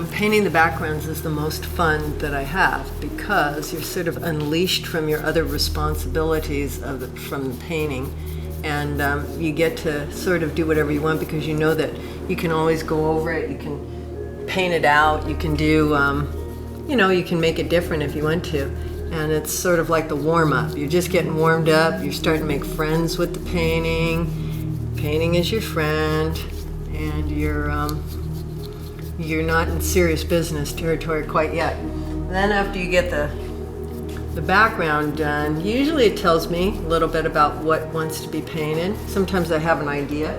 Painting the backgrounds is the most fun that I have because you're sort of unleashed from your other responsibilities from the painting, and you get to sort of do whatever you want because you know that you can always go over it, you can paint it out, you can do, you can make it different if you want to. And it's sort of like the warm-up. You're just getting warmed up, you're starting to make friends with the painting. Painting is your friend, and you're not in serious business territory quite yet. Then after you get the background done, usually it tells me a little bit about what wants to be painted. Sometimes I have an idea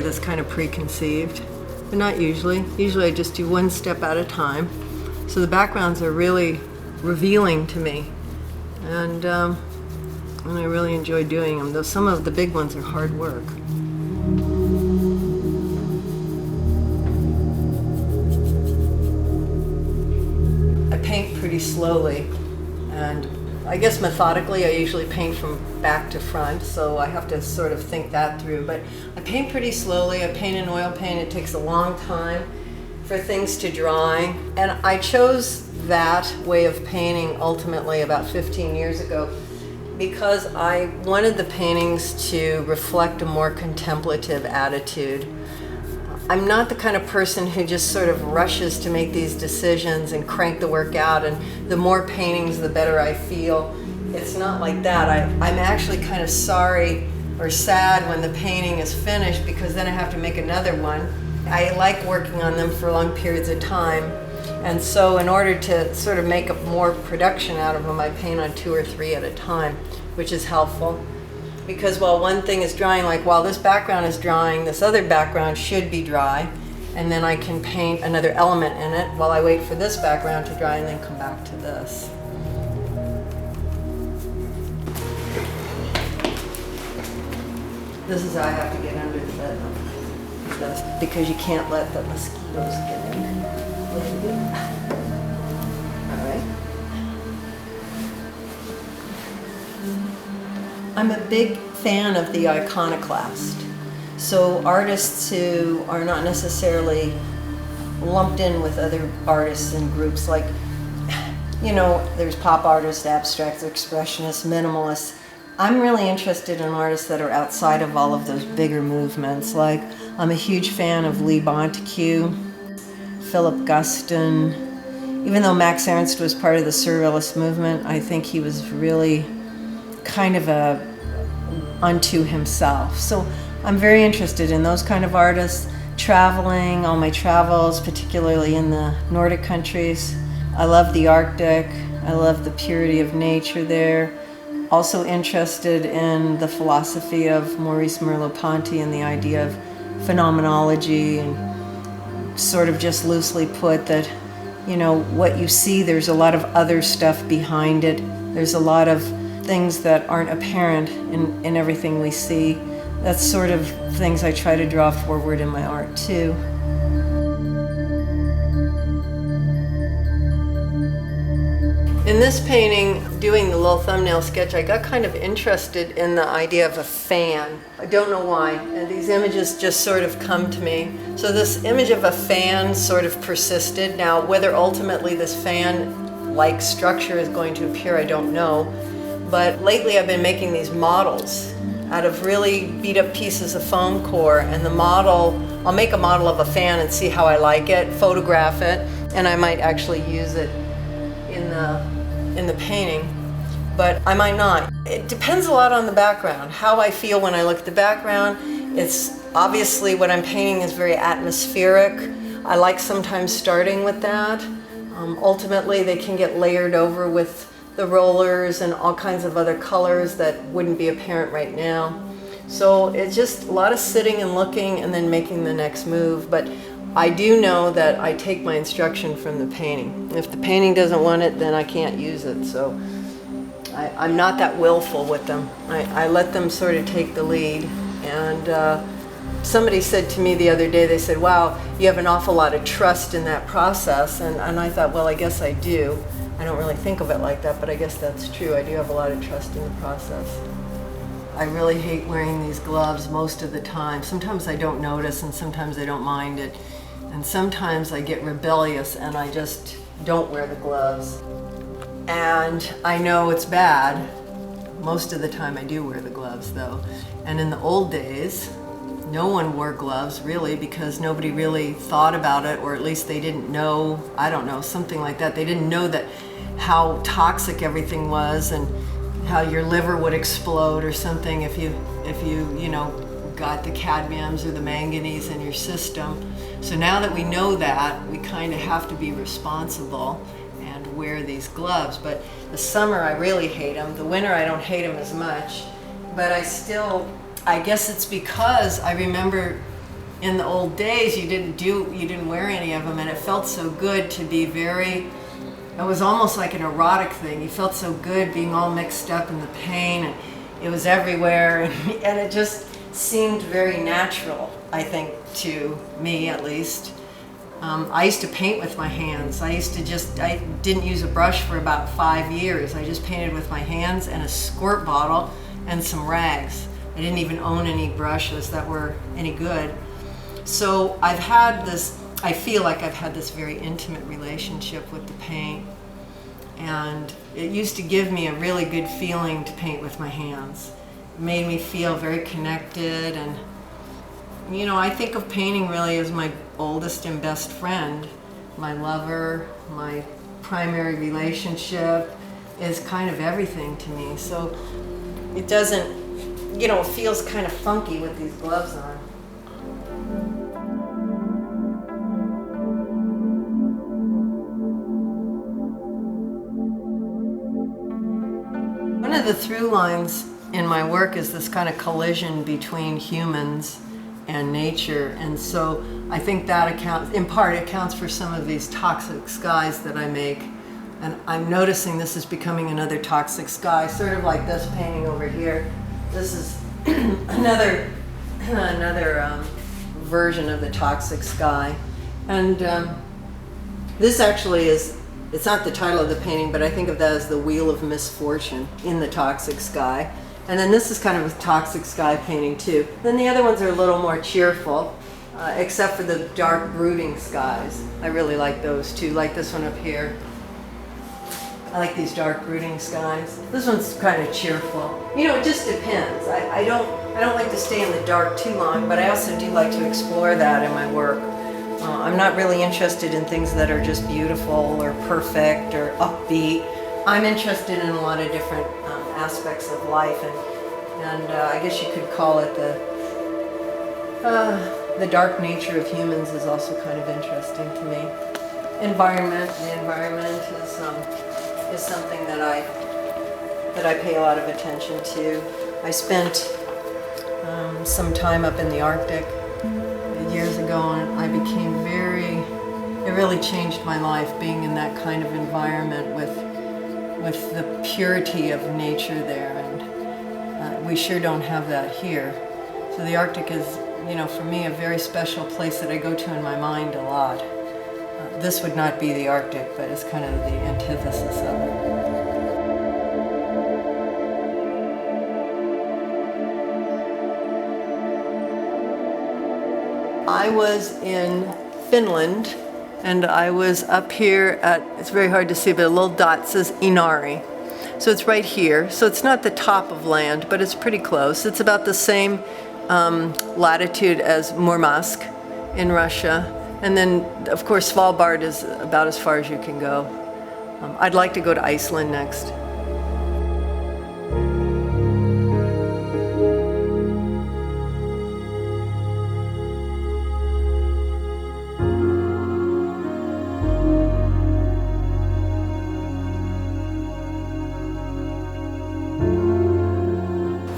that's kind of preconceived, but not usually. Usually I just do one step at a time. So the backgrounds are really revealing to me, and I really enjoy doing them, though some of the big ones are hard work. Pretty slowly, and I guess methodically. I usually paint from back to front, so I have to sort of think that through, but I paint pretty slowly. I paint in oil paint. It takes a long time for things to dry, and I chose that way of painting ultimately about 15 years ago because I wanted the paintings to reflect a more contemplative attitude. I'm not the kind of person who just sort of rushes to make these decisions and crank the work out, and the more paintings, the better I feel. It's not like that. I'm actually kind of sorry or sad when the painting is finished because then I have to make another one. I like working on them for long periods of time, and so in order to sort of make more production out of them, I paint on 2 or 3 at a time, which is helpful. Because while one thing is drying, like while this background is drying, this other background should be dry, and then I can paint another element in it while I wait for this background to dry and then come back to this. This is how I have to get under the bed, because you can't let the mosquitoes get in. All right. I'm a big fan of the iconoclast. So artists who are not necessarily lumped in with other artists and groups, like, there's pop artists, abstract expressionists, minimalists. I'm really interested in artists that are outside of all of those bigger movements. Like, I'm a huge fan of Lee Montague, Philip Guston. Even though Max Ernst was part of the Surrealist movement, I think he was really kind of unto himself. So I'm very interested in those kind of artists. Traveling, all my travels, particularly in the Nordic countries. I love the Arctic. I love the purity of nature there. Also interested in the philosophy of Maurice Merleau-Ponty and the idea of phenomenology, and sort of just loosely put that, what you see, there's a lot of other stuff behind it. There's a lot of things that aren't apparent in everything we see. That's sort of things I try to draw forward in my art too. In this painting, doing the little thumbnail sketch, I got kind of interested in the idea of a fan. I don't know why, and these images just sort of come to me. So this image of a fan sort of persisted. Now, whether ultimately this fan-like structure is going to appear, I don't know. But lately I've been making these models out of really beat up pieces of foam core, and I'll make a model of a fan and see how I like it, photograph it, and I might actually use it in the painting, but I might not. It depends a lot on the background, how I feel when I look at the background. It's obviously what I'm painting is very atmospheric. I like sometimes starting with that. Ultimately they can get layered over with the rollers and all kinds of other colors that wouldn't be apparent right now. So it's just a lot of sitting and looking and then making the next move. But I do know that I take my instruction from the painting. If the painting doesn't want it, then I can't use it. So I'm not that willful with them. I let them sort of take the lead. And somebody said to me the other day, they said, wow, you have an awful lot of trust in that process. And I thought, well, I guess I do. I don't really think of it like that, but I guess that's true. I do have a lot of trust in the process. I really hate wearing these gloves most of the time. Sometimes I don't notice, and sometimes I don't mind it. And sometimes I get rebellious and I just don't wear the gloves. And I know it's bad. Most of the time I do wear the gloves though. And in the old days, no one wore gloves really because nobody really thought about it, or at least they didn't know, I don't know, something like that. They didn't know that how toxic everything was and how your liver would explode or something if you got the cadmiums or the manganese in your system. So now that we know that, we kind of have to be responsible and wear these gloves. But the summer I really hate them. The winter I don't hate them as much. But I guess it's because I remember in the old days you didn't wear any of them, and it felt so good to be it was almost like an erotic thing. You felt so good being all mixed up in the pain, and it was everywhere, and it just seemed very natural, I think, to me at least. I used to paint with my hands. I didn't use a brush for about 5 years. I just painted with my hands and a squirt bottle and some rags. I didn't even own any brushes that were any good. So I feel like I've had this very intimate relationship with the paint. And it used to give me a really good feeling to paint with my hands. It made me feel very connected, and I think of painting really as my oldest and best friend. My lover, my primary relationship is kind of everything to me. So it doesn't, it feels kind of funky with these gloves on. One of the through lines in my work is this kind of collision between humans and nature, and so I think that accounts for some of these toxic skies that I make. And I'm noticing this is becoming another toxic sky, sort of like this painting over here. This is another version of the toxic sky. And this actually it's not the title of the painting, but I think of that as the wheel of misfortune in the toxic sky. And then this is kind of a toxic sky painting too. Then the other ones are a little more cheerful, except for the dark brooding skies. I really like those too, like this one up here. I like these dark brooding skies. This one's kind of cheerful. It just depends. I don't like to stay in the dark too long, but I also do like to explore that in my work. I'm not really interested in things that are just beautiful or perfect or upbeat. I'm interested in a lot of different aspects of life, and I guess you could call it the dark nature of humans is also kind of interesting to me. The environment is something that I pay a lot of attention to. I spent some time up in the Arctic years ago, and it really changed my life being in that kind of environment with the purity of nature there, and we sure don't have that here. So the Arctic is, for me, a very special place that I go to in my mind a lot. This would not be the Arctic, but it's kind of the antithesis of it. I was in Finland, and I was up here at, it's very hard to see, but a little dot says Inari. So it's right here. So it's not the top of land, but it's pretty close. It's about the same latitude as Murmansk in Russia. And then, of course, Svalbard is about as far as you can go. I'd like to go to Iceland next.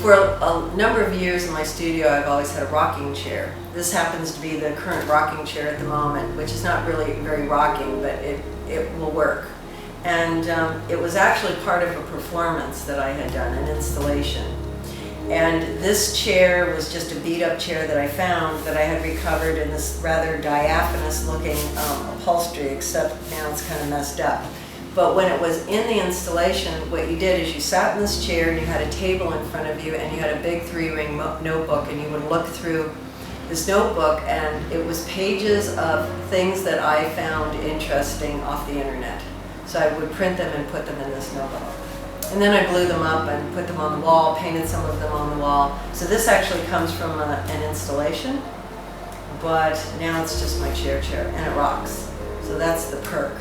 For a number of years in my studio, I've always had a rocking chair. This happens to be the current rocking chair at the moment, which is not really very rocking, but it will work. And it was actually part of a performance that I had done, an installation. And this chair was just a beat-up chair that I found that I had recovered in this rather diaphanous-looking upholstery, except now it's kind of messed up. But when it was in the installation, what you did is you sat in this chair and you had a table in front of you and you had a big 3-ring notebook, and you would look through this notebook, and it was pages of things that I found interesting off the internet. So I would print them and put them in this notebook. And then I blew them up and put them on the wall, painted some of them on the wall. So this actually comes from an installation, but now it's just my chair, and it rocks. So that's the perk.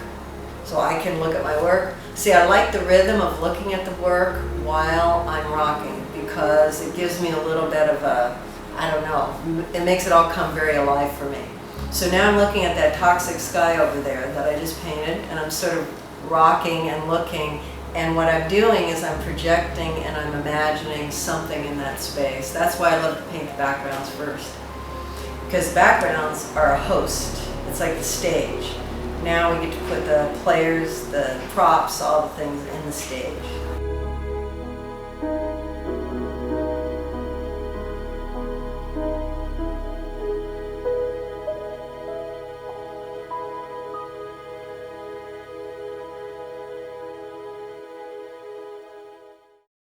So I can look at my work. See, I like the rhythm of looking at the work while I'm rocking, because it gives me a little bit of a, I don't know, it makes it all come very alive for me. So now I'm looking at that toxic sky over there that I just painted, and I'm sort of rocking and looking. And what I'm doing is I'm projecting and I'm imagining something in that space. That's why I love to paint the backgrounds first. Because backgrounds are a host. It's like the stage. Now we get to put the players, the props, all the things in the stage.